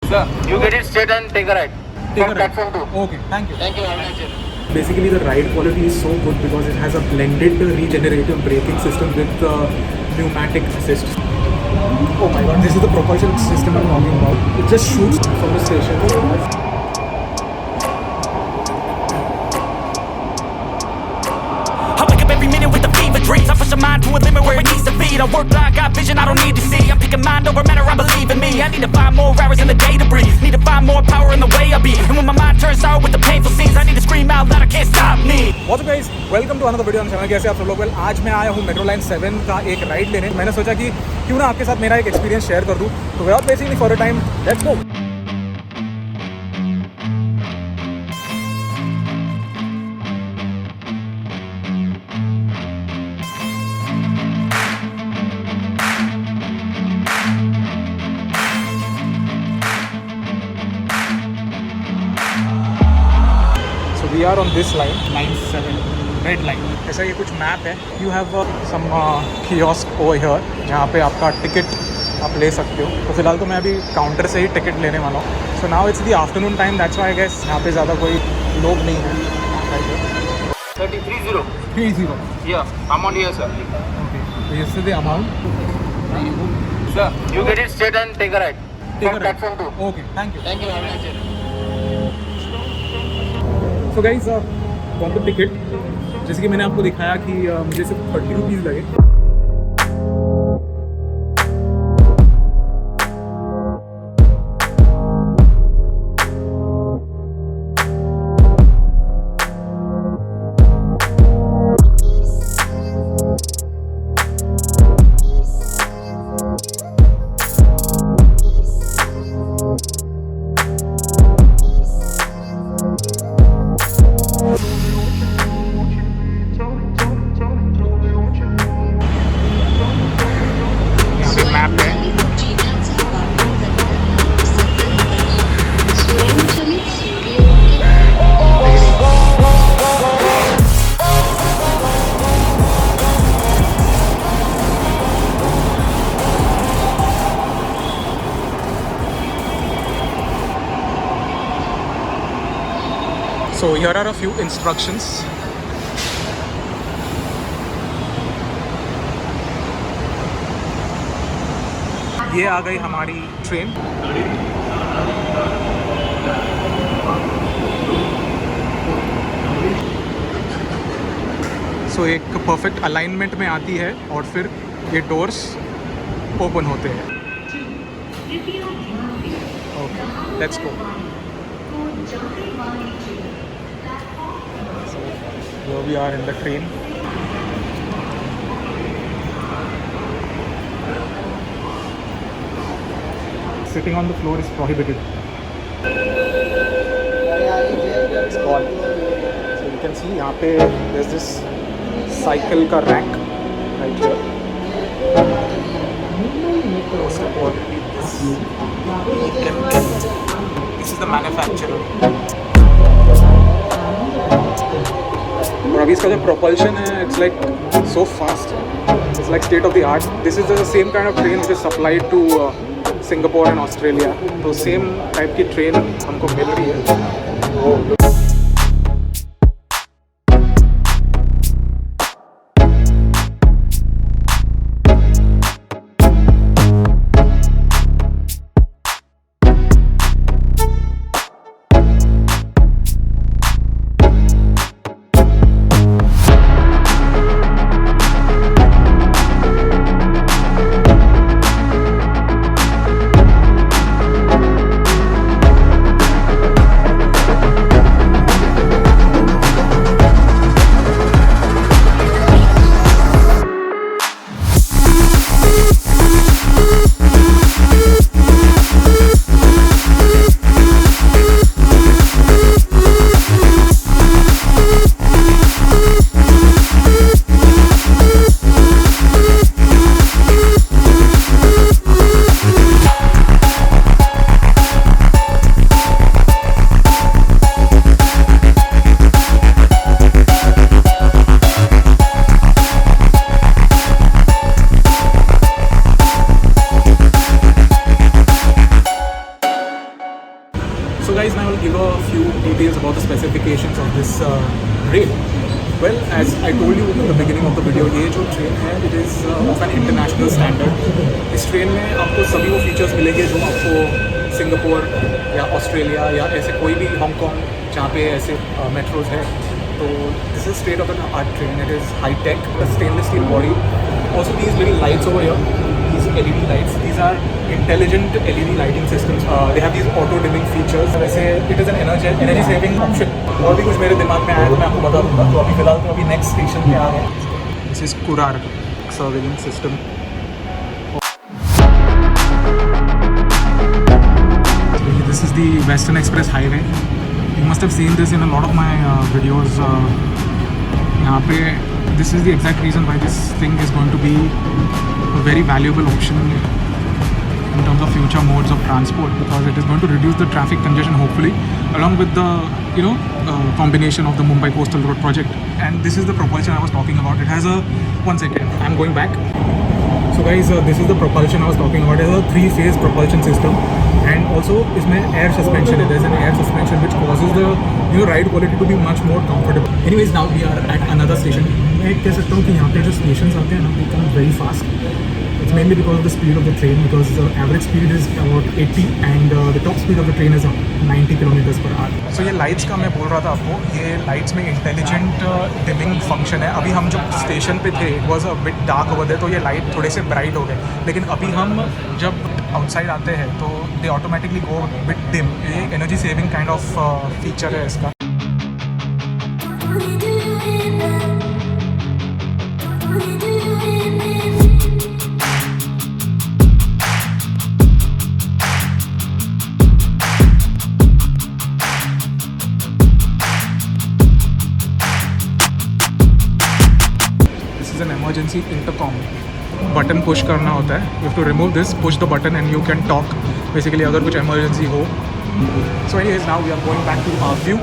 Sir, you get it straight and take a right. Take From a right. platform 2. Okay, thank you. Thank you. Have a nice day. Basically, the ride quality is so good because it has a blended regenerative braking system with pneumatic assist. Oh my god, this is the propulsion system I'm talking about. It just shoots from the station. I wake up every minute with the fever dreams. I push my mind to a limit where it needs to be. I work blind, got vision I don't need to see. I'm picking mind over matter, I believe in me. I need to find more hours in the day to breathe. Need to find more power in the way I be. And when my mind turns sour with the painful scenes, I need to scream out loud, I can't stop me. What's up guys, welcome to another video on channel. कैसे आप सब लोग? आज मैं आया हूँ metro line 7 का एक राइड लेने. मैंने सोचा कि क्यों ना आपके साथ मेरा एक एक्सपीरियंस शेयर कर दूँ. तो without wasting any further time, let's go. We are on this line, line 7, red line. ऐसा ये कुछ मैप है. You have some kiosk over here जहाँ पे आपका टिकट आप ले सकते हो. तो फिलहाल तो मैं अभी काउंटर से ही टिकट लेने वाला हूँ. So now it's the afternoon time. That's why I guess यहाँ पे ज़्यादा कोई लोग नहीं है. 30. 30. Yeah, amount here, sir. Okay. So this is the amount. Sir, you get it straight and take a right. Take From a right. platform 2. Okay. Thank you. Thank you. Have a nice day. So guys, got the ticket. जैसे कि मैंने आपको दिखाया कि मुझे सिर्फ 30 rupees लगे. So here are a few instructions. ये आ गई हमारी ट्रेन. So एक परफेक्ट अलाइनमेंट में आती है और फिर ये डोर्स ओपन होते हैं. Okay, let's go. Here we are in the train. Sitting on the floor is prohibited. It's gone. So you can see यहाँ पे there's this cycle का rack right here. This is the manufacturer. और अभी इसका जो propulsion है, it's like so fast. It's like state of the art. This is the same kind of train which is supplied to Singapore and Australia. तो same type की train हमको मिल रही है. So guys, now I'll give a few details about the specifications of this train. Well, as I told you in the beginning of the video, ये जो train है it is of an international standard. इस train में आपको सभी वो features मिलेंगे जो आपको सिंगापुर या ऑस्ट्रेलिया या ऐसे कोई भी हांगकॉन्ग जहाँ पे ऐसे मेट्रोज है. तो this is state of an art train. It is high tech, stainless steel body. Also these little lights over here, these LED lights, these are intelligent LED lighting systems. They have these auto dimming features. वैसे it is an energy saving option. और भी कुछ मेरे दिमाग में आया तो मैं आपको बता दूँगा. तो अभी फिलहाल तो अभी नेक्स्ट स्टेशन पे आ गए. This is Kurar surveillance system. This is the Western Express Highway. You must have seen this in a lot of my videos. यहाँ पे this is the exact reason why this thing is going to be a very valuable option in terms of future modes of transport, because it is going to reduce the traffic congestion hopefully, along with the combination of the Mumbai Coastal Road project. And this is the propulsion I was talking about. It has a, one second, I'm going back. So guys, this is the propulsion I was talking about. It is a 3-phase propulsion system, and also इसमें air suspension है. There is an air suspension which causes the ride quality to be much more comfortable. Anyways, now we are at another station. मैं कह सकता हूँ कि यहाँ पे जो stations आते हैं ना, they come very fast. It's mainly because of the speed of the train, because the average speed is about 80 and the top speed of the train is 90 kilometers per hour. So ये lights का मैं बोल रहा था आपको, ये lights में intelligent dimming function है. अभी हम जब स्टेशन पे थे, it was a bit dark over there, तो ये लाइट थोड़े से ब्राइट हो गए. लेकिन अभी हम जब आउटसाइड आते हैं तो they automatically go bit dim. ये energy saving kind of feature है इसका. Emergency intercom बटन पुश करना होता है. You have to remove this, push the button and you can talk basically अगर कुछ इमरजेंसी हो. So anyways, now we are going back to our view.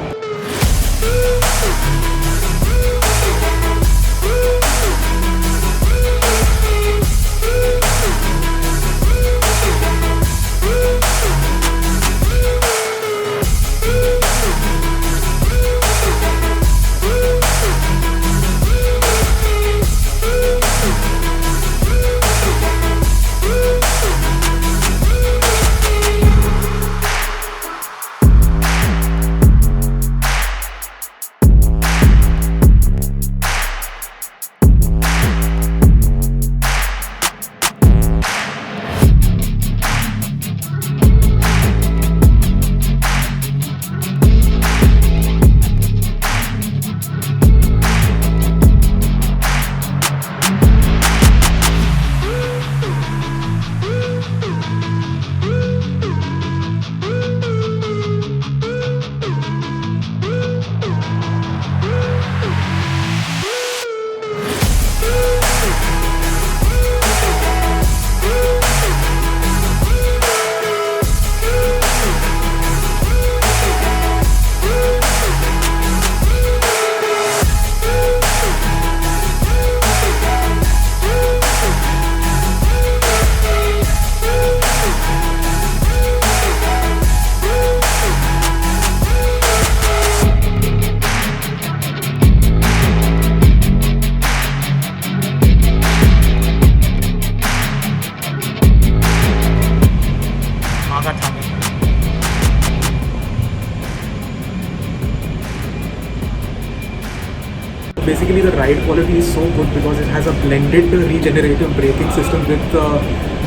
Basically the ride quality is so good because it has a blended regenerative braking system with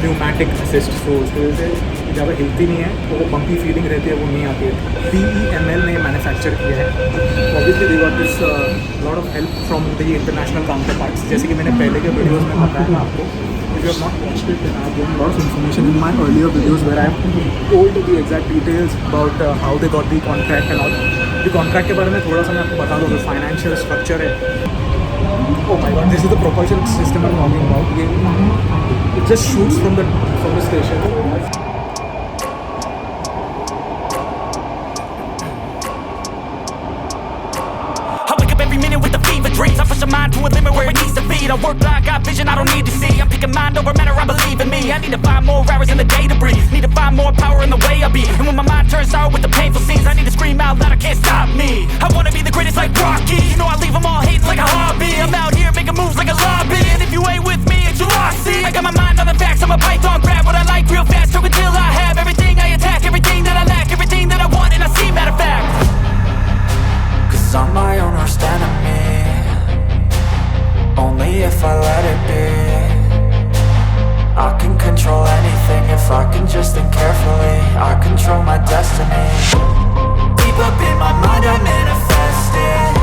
pneumatic assist. So उसकी वजह से ज़्यादा हिलती नहीं है, तो वो बम्पी फीलिंग रहती है, वो नहीं आती है. PEML ने मैन्युफैक्चर किया है. Obviously they got this lot of help from the international counterparts. जैसे कि मैंने पहले के वीडियोस में बताया था आपको. If you have not watched it, then I have given a lot of information in my earlier videos where I have told the exact details about how they got the contract and all. The contract के बारे में थोड़ा सा मैं आपको बता दूँ. Financial structure है. Oh my god, this is the propulsion system I'm talking about. It just shoots from the station. I wake up every minute with a fever dreams. I push a mind to a limit where it needs to feed. I work blind, got vision I don't need to see. I'm picking mind over matter, I believe in me. I need to find more hours in the day to breathe. Need to find more power in the way I be. And when my mind turns sour with the painful scenes, I need to scream out loud, I can't stop me. I wanna be the greatest like Rocky. You know I leave them all hating like a hobby. I'm out here making moves like a lobby. And if you ain't with me, it's your loss, see. I got my mind on the facts, I'm a python, grab what I like real fast. Took until I have everything I attack, everything that I lack, everything that I want, and I see matter of fact. Cause I'm my own worst enemy. Only if I let it be. I can control anything if I can just think carefully. I control my destiny. Deep up in my mind I manifest it.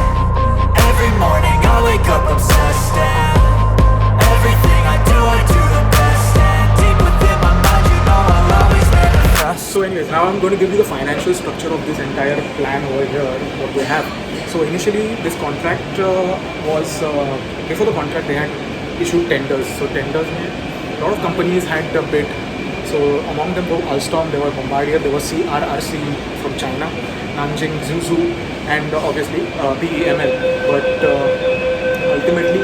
Every morning I wake up obsessed, and everything I do the best. And deep within my mind you know I'll always manifest. So anyways, now I'm going to give you the financial structure of this entire plan over here, what we have. So initially this contract was, before the contract they had issued tenders. So tenders mein a lot of companies had bid. So among them were Alstom, there were Bombardier, there was CRRC from China, Nanjing, Zhuzhou, and obviously BEML. But ultimately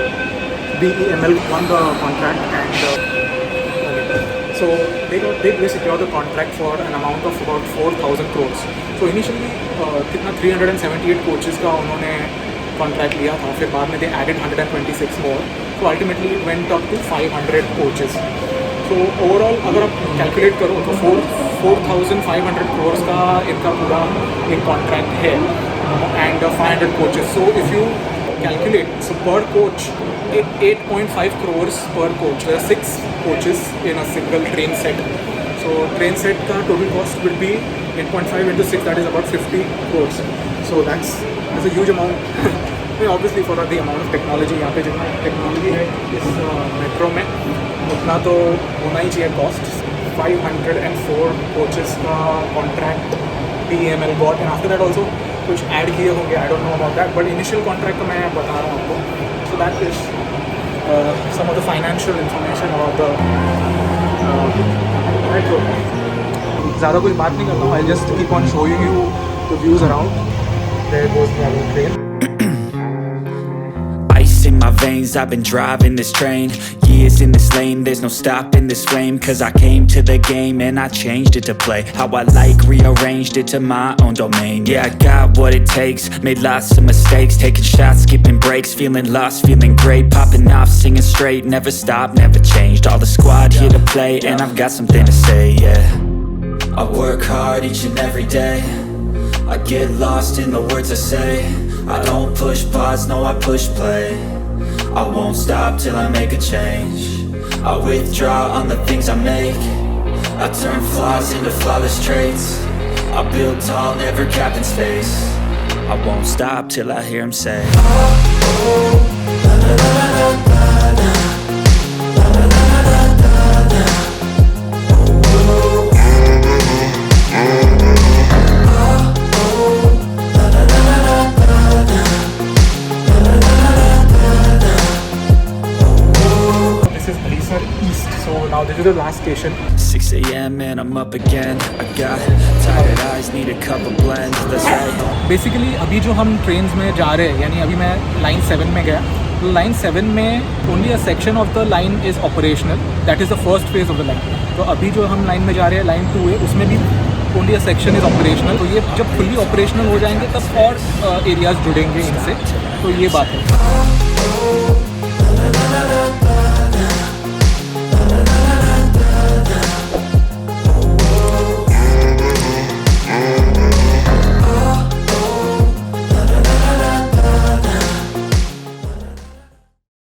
BEML won the contract, and so they secured the contract for an amount of about 4,000 crores. So initially कितना 378 coaches का उन्होंने contract लिया था, फिर बाद में they added 126 more. So ultimately it went up to 500 coaches. So overall अगर आप calculate करो तो 4,500 crores का इनका पूरा एक contract है, and 500 coaches. So if you calculate, so per coach 8.5 crores per coach. There are 6 coaches in a single train set. So train set का total cost will be 8.5 into 6, that is about 50 crores. So that's a huge amount. Obviously for the amount of technology, यहाँ पे जितना technology है इस metro में उतना तो होना ही चाहिए कॉस्ट. 504 कोचेस का contract BEML got, and after that also कुछ ऐड किए होंगे, I don't know about that, but initial contract का मैं बता रहा हूँ आपको. So that is some of the financial information about the metro. ज़्यादा कुछ बात नहीं करता हूँ. I'll just keep on showing you the views around. There goes the other train. Ice in my veins, I've been driving this train. Years in this lane, there's no stopping this flame. Cause I came to the game and I changed it to play how I like, rearranged it to my own domain. Yeah, I got what it takes, made lots of mistakes, taking shots, skipping breaks, feeling lost, feeling great, popping off, singing straight, never stopped, never changed. All the squad here to play, and I've got something to say, yeah. I work hard each and every day, I get lost in the words I say. I don't push pause, no I push play. I won't stop till I make a change. I withdraw on the things I make. I turn flaws into flawless traits. I build tall, never capped in space. I won't stop till I hear him say, oh, oh, la la la la la la. Now this is the last station. 6 a.m. and I'm up again. I got tired eyes, need a cup of blend. That's right. Basically अभी जो हम trains में जा रहे हैं, यानी अभी मैं लाइन 7 में गया. लाइन 7 में only a section of the line is operational. That is the first phase of the line. तो अभी जो हम लाइन में जा रहे हैं, लाइन 2 है, उसमें भी only a section is operational. तो ये जब fully operational हो जाएंगे तब और एरियाज जुड़ेंगे इनसे. तो ये बात है.